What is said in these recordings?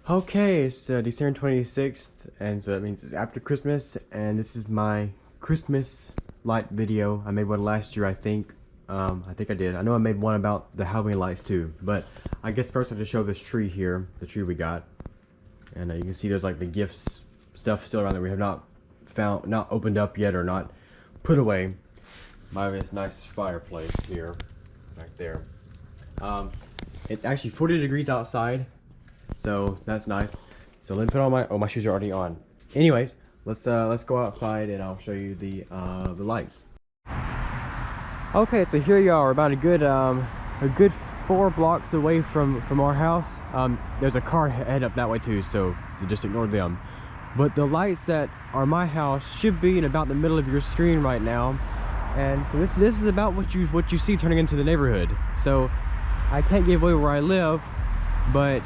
Okay, it's December 26th, and so that means it's after Christmas, and this is my Christmas light video. I made one last year, I think. I think I did. I know I made one about the Halloween lights too, but I guess first I have to show this tree here, the tree we got. And you can see there's like the gifts stuff still around there we have not opened up yet or not put away by this nice fireplace here, right there. It's actually 40 degrees outside. So that's nice. So let me put on my shoes are already on. Anyways, let's go outside and I'll show you the lights. Okay, so here you are, about a good 4 blocks away from our house. There's a car head up that way too, so just ignore them. But the lights that are my house should be in about the middle of your screen right now. And so this is about what you see turning into the neighborhood. So I can't give away where I live, but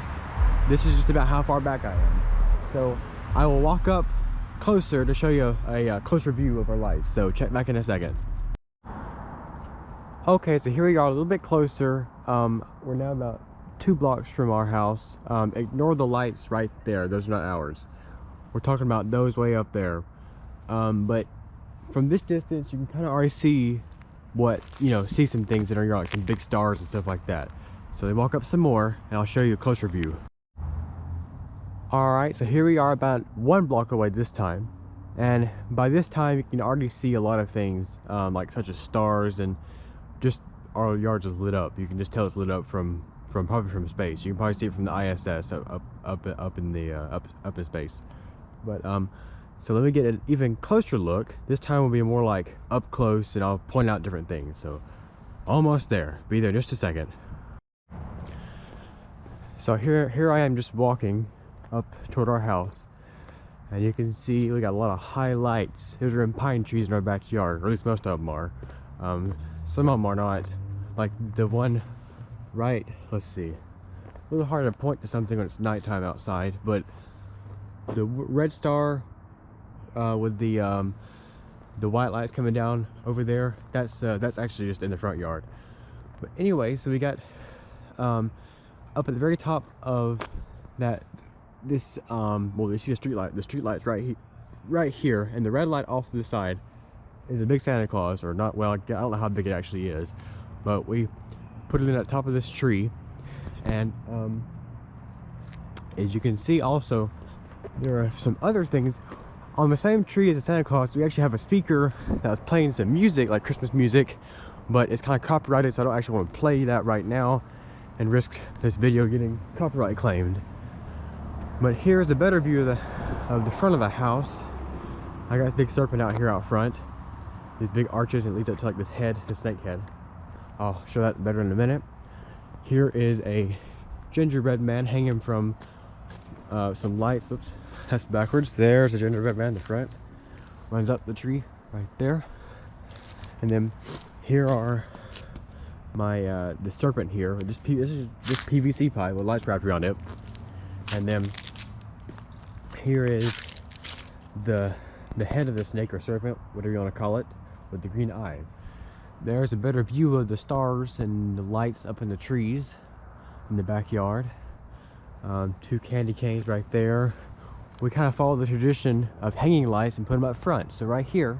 this is just about how far back I am. So I will walk up closer to show you a closer view of our lights. So check back in a second. Okay, so here we are a little bit closer. We're now about 2 blocks from our house. Ignore the lights right there. Those are not ours. We're talking about those way up there. But from this distance, you can kind of already see see some things in our yard, like some big stars and stuff like that. So they walk up some more and I'll show you a closer view. Alright, so here we are about 1 block away this time, and by this time you can already see a lot of things, like such as stars, and just our yard is lit up. You can just tell it's lit up from probably from space. You can probably see it from the ISS up in space. But so let me get an even closer look. This time will be more like up close, and I'll point out different things. So almost there. Be there in just a second. So here I am just walking up toward our house, and you can see we got a lot of high lights. Those are in pine trees in our backyard, or at least most of them are. Some of them are not, like the one right, let's see, a little hard to point to something when it's nighttime outside, but the red star with the white lights coming down over there, that's actually just in the front yard. But anyway, so we got up at the very top of that, this well, you see the street light's right here, and the red light off to the side is a big Santa Claus, or not, well, I don't know how big it actually is, but we put it in at the top of this tree. And as you can see, also there are some other things on the same tree as the Santa Claus. We actually have a speaker that's playing some music, like Christmas music, but it's kind of copyrighted, so I don't actually want to play that right now and risk this video getting copyright claimed. But here's a better view of the front of the house. I got this big serpent out here out front. These big arches, and it leads up to like this head, the snake head. I'll show that better in a minute. Here is a gingerbread man hanging from some lights. Oops, that's backwards. There's a gingerbread man in the front. Runs up the tree right there. And then here are my the serpent here. This is just PVC pipe with lights wrapped around it. And then here is the head of the snake or serpent, whatever you want to call it, with the green eye. There's a better view of the stars and the lights up in the trees in the backyard. 2 candy canes right there. We kind of follow the tradition of hanging lights and put them up front. So right here,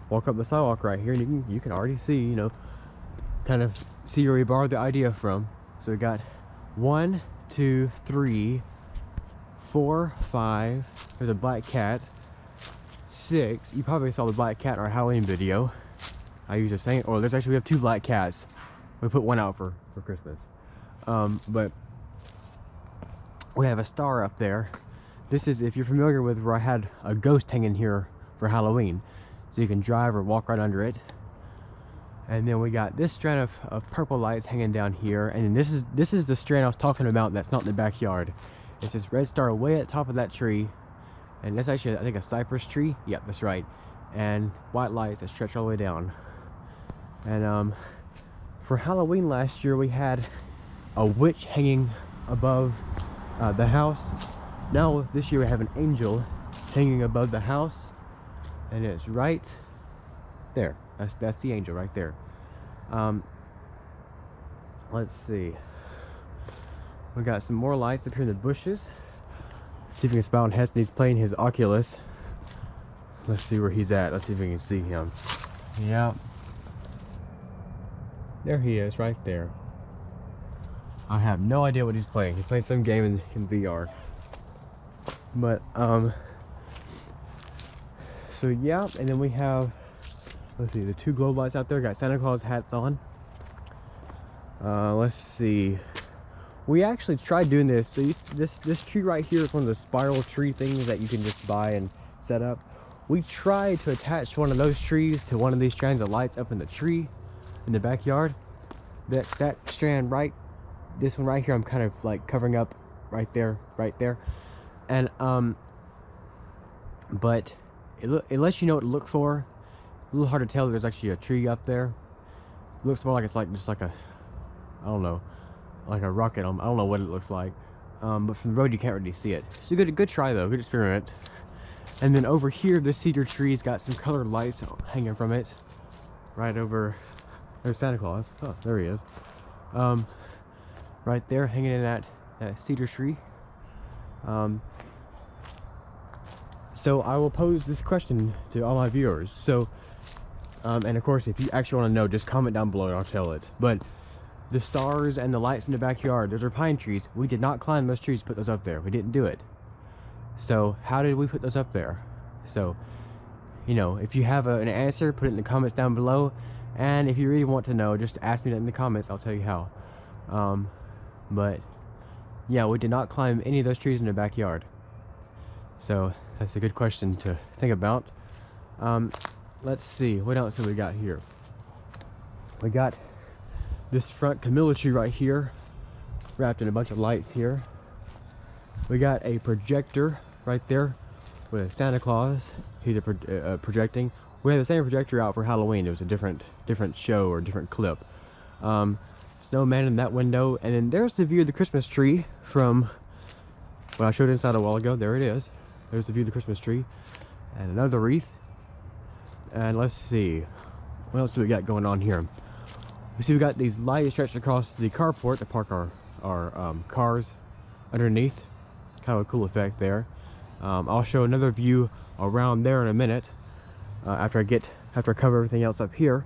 walk up the sidewalk right here, and you can already see, kind of see where we borrowed the idea from. So we got 1, 2, 3, 4, 5. There's a black cat. 6. You probably saw the black cat in our Halloween video. I use the same, or we have 2 black cats. We put one out for Christmas. But we have a star up there. This is, if you're familiar with where I had a ghost hanging here for Halloween, so you can drive or walk right under it. And then we got this strand of purple lights hanging down here, and then this is the strand I was talking about that's not in the backyard. It's this red star way at the top of that tree, and that's actually, I think, a cypress tree. Yep, that's right. And white lights that stretch all the way down. And for Halloween last year, we had a witch hanging above the house. Now this year we have an angel hanging above the house, and it's right there. That's the angel right there. Let's see. We got some more lights up here in the bushes. See if we can spot on Heston. He's playing his Oculus. Let's see where he's at. Let's see if we can see him. Yeah. There he is, right there. I have no idea what he's playing. He's playing some game in VR. But, so yeah, and then we have, let's see, the two globe lights out there. Got Santa Claus hats on. Let's see. We actually tried doing this. So this tree right here is one of the spiral tree things that you can just buy and set up. We tried to attach one of those trees to one of these strands of lights up in the tree in the backyard. That strand right, this one right here, I'm kind of like covering up right there, and but it lets you know what to look for. A little hard to tell. There's actually a tree up there. It looks more like it's like just like a, I don't know, like a rocket. I don't know what it looks like, but from the road you can't really see it. So good try though, good experiment. And then over here, this cedar tree's got some colored lights hanging from it. Right over, there's Santa Claus. Oh, there he is. Right there, hanging in that cedar tree. So I will pose this question to all my viewers. So, and of course, if you actually want to know, just comment down below and I'll tell it. But the stars and the lights in the backyard, those are pine trees. We did not climb those trees to put those up there. We didn't do it. So how did we put those up there? So, you know, if you have an answer, put it in the comments down below. And if you really want to know, just ask me that in the comments. I'll tell you how. But yeah, we did not climb any of those trees in the backyard. So that's a good question to think about. Let's see, what else have we got here? We got this front camellia tree right here, wrapped in a bunch of lights here. We got a projector right there with Santa Claus. He's projecting. We had the same projector out for Halloween. It was a different show or different clip. Snowman in that window, and then there's the view of the Christmas tree from what I showed inside a while ago. There it is. There's the view of the Christmas tree, and another wreath. And let's see, what else do we got going on here? We see we got these lights stretched across the carport to park our cars underneath. Kind of a cool effect there. I'll show another view around there in a minute. After I cover everything else up here.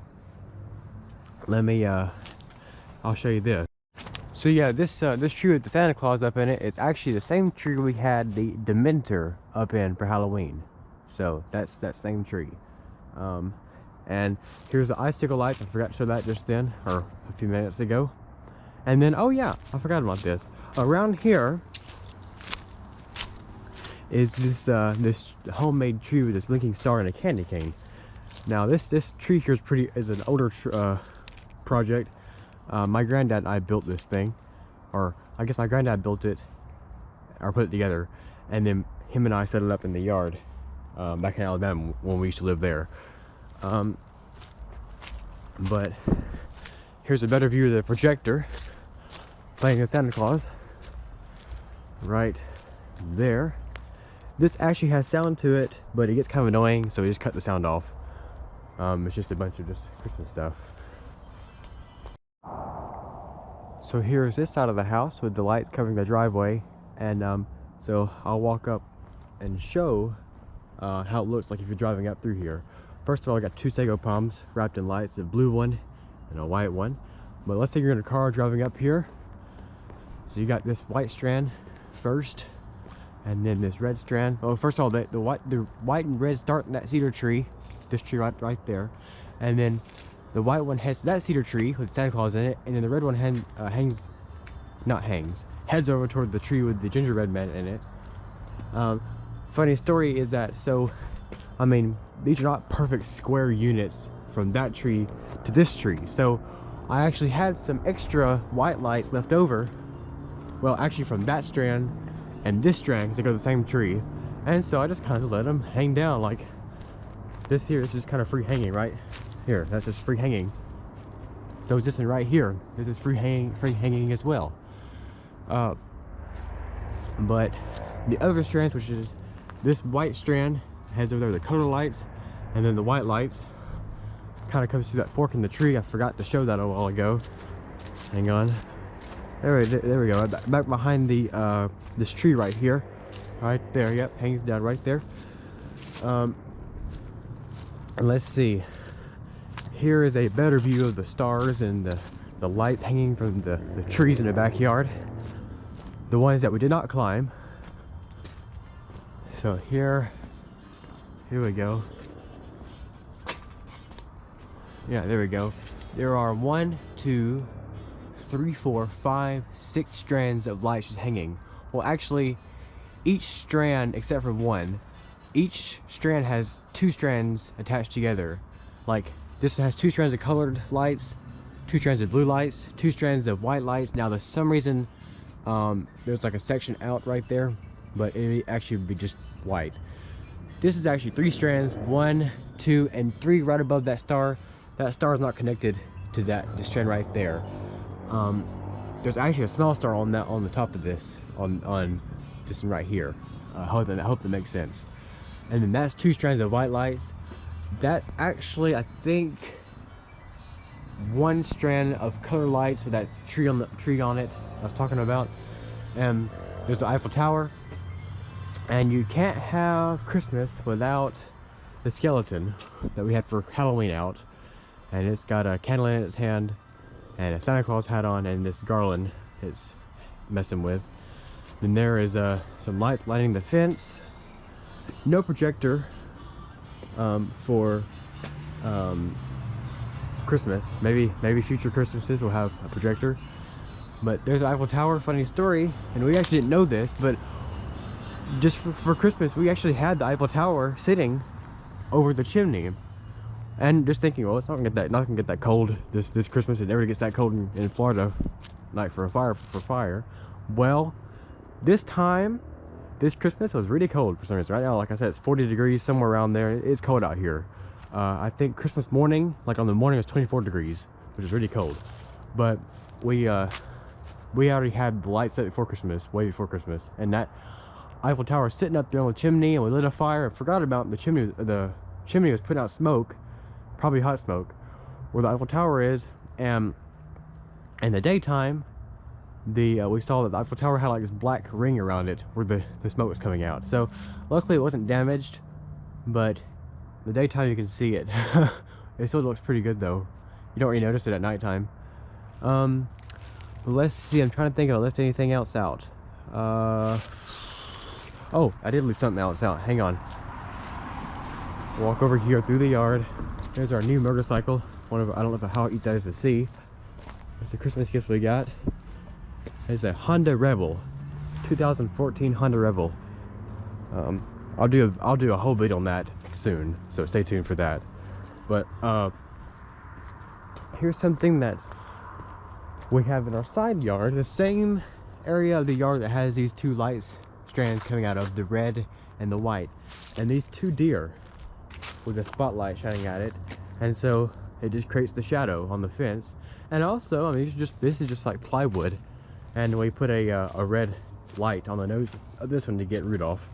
Let me I'll show you this. So yeah, this tree with the Santa Claus up in it is actually the same tree we had the Dementor up in for Halloween. So that's that same tree. And here's the icicle lights. I forgot to show that just then, or a few minutes ago. And then, oh yeah, I forgot about this. Around here is this homemade tree with this blinking star and a candy cane. Now this tree here is an older project. My granddad and I built this thing, or I guess my granddad built it or put it together, and then him and I set it up in the yard back in Alabama when we used to live there. But here's a better view of the projector playing the Santa Claus right there. This actually has sound to it, but it gets kind of annoying, so we just cut the sound off. It's just a bunch of just Christmas stuff. So here's this side of the house with the lights covering the driveway, and so I'll walk up and show how it looks like if you're driving up through here. First of all, I got two sago palms wrapped in lights, a blue one and a white one. But let's say you're in a car driving up here. So you got this white strand first, and then this red strand. Oh, first of all, the white and red start in that cedar tree, this tree right there, and then the white one heads to that cedar tree with Santa Claus in it, and then the red one heads over toward the tree with the gingerbread man in it. Funny story is that, so I mean, these are not perfect square units from that tree to this tree. So I actually had some extra white lights left over. Well, actually from that strand and this strand, because they go to the same tree. And so I just kind of let them hang down like this here. Is just kind of free hanging right here. That's just free hanging. So just in right here, this is free hanging as well. But the other strands, which is this white strand, heads over there the color lights, and then the white lights kind of comes through that fork in the tree. I forgot to show that a while ago. Hang on. There we go. Back behind the this tree right here. right there. Yep, hangs down right there. And let's see. Here is a better view of the stars and the lights hanging from the trees in the backyard. The ones that we did not climb. So here we go. Yeah, there we go. There are 1, 2, 3, 4, 5, 6 strands of lights just hanging. Well, actually, each strand, except for one, each strand has 2 strands attached together. Like, this has 2 strands of colored lights, 2 strands of blue lights, 2 strands of white lights. Now, for some reason, there's like a section out right there, but it actually would be just white. This is actually 3 strands, 1, 2, and 3 right above that star. That star is not connected to the strand right there. There's actually a small star on the top of this, on this one right here. I hope that makes sense. And then that's 2 strands of white lights. That's actually, I think, 1 strand of color lights with that tree on it I was talking about. And there's the Eiffel Tower. And you can't have Christmas without the skeleton that we had for Halloween out. And it's got a candle in its hand and a Santa Claus hat on, and this garland it's messing with. Then there is some lights lighting the fence. No projector for Christmas. Maybe future Christmases will have a projector. But there's the Eiffel Tower. Funny story, and we actually didn't know this, but just for Christmas we actually had the Eiffel Tower sitting over the chimney. And just thinking, well, it's not gonna get that cold this Christmas. It never gets that cold in Florida, like for fire. Well, this Christmas it was really cold for some reason. Right now, like I said, it's 40 degrees, somewhere around there. It's cold out here. I think Christmas morning, like on the morning, it was 24 degrees, which is really cold. But we already had the lights set before Christmas, way before Christmas, and that Eiffel Tower sitting up there on the chimney, and we lit a fire. I forgot about the chimney. The chimney was putting out smoke. Probably hot smoke, where the Eiffel Tower is. And in the daytime, we saw that the Eiffel Tower had like this black ring around it where the smoke was coming out. So luckily it wasn't damaged, but in the daytime you can see it. It still looks pretty good though. You don't really notice it at nighttime. Let's see, I'm trying to think if I left anything else out. Oh, I did leave something else out. Hang on. Walk over here through the yard. There's our new motorcycle. I don't know how easy that is to see. It's the Christmas gift we got. It's a Honda Rebel, 2014 Honda Rebel. I'll do a whole video on that soon, so stay tuned for that. But here's something that we have in our side yard, the same area of the yard that has these 2 lights strands coming out of, the red and the white, and these 2 deer with a spotlight shining at it, and so it just creates the shadow on the fence. And also, I mean, this is just like plywood, and we put a red light on the nose of this one to get Rudolph.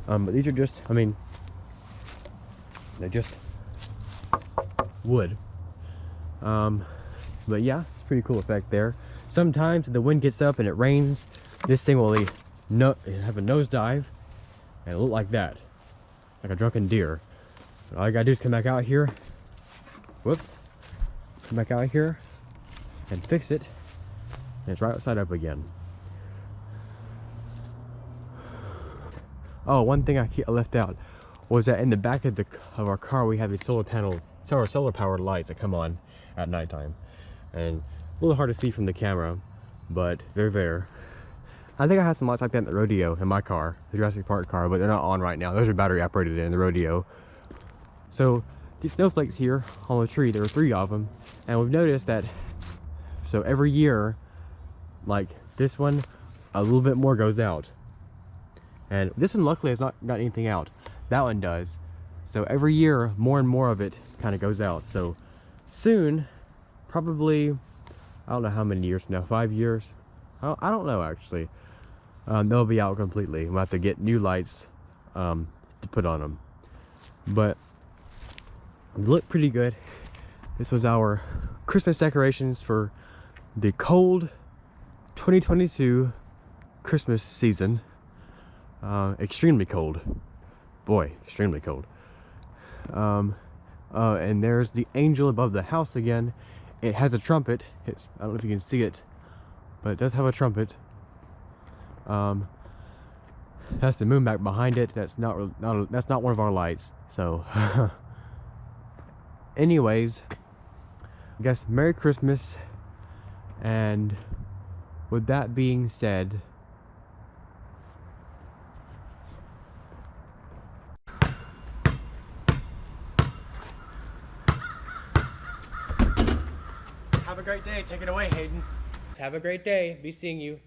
But these are just, I mean, they're just wood. But yeah, it's a pretty cool effect there. Sometimes if the wind gets up and it rains, this thing will have a nosedive and it look like that, like a drunken deer. All I gotta do is come back out here, whoops, come back out here and fix it, and it's right side up again. Oh, one thing I left out was that in the back of our car we have these solar powered lights that come on at nighttime, and a little hard to see from the camera, but they're there. I think I had some lights like that in the rodeo in my car, the Jurassic Park car, but they're not on right now. Those are battery operated in the rodeo. So these snowflakes here on the tree, there were 3 of them, and we've noticed that, so every year, like this one, a little bit more goes out. And this one luckily has not got anything out. That one does. So every year, more and more of it kind of goes out. So soon, probably, I don't know how many years from now, 5 years? I don't know actually. They'll be out completely. We'll have to get new lights to put on them. But they look pretty good. This was our Christmas decorations for the cold 2022 Christmas season. Extremely cold. Boy, extremely cold. And there's the angel above the house again. It has a trumpet. I don't know if you can see it, but it does have a trumpet. That's the moon back behind it. That's not one of our lights. So, anyways, I guess Merry Christmas. And with that being said, have a great day. Take it away, Hayden. Have a great day. Be seeing you.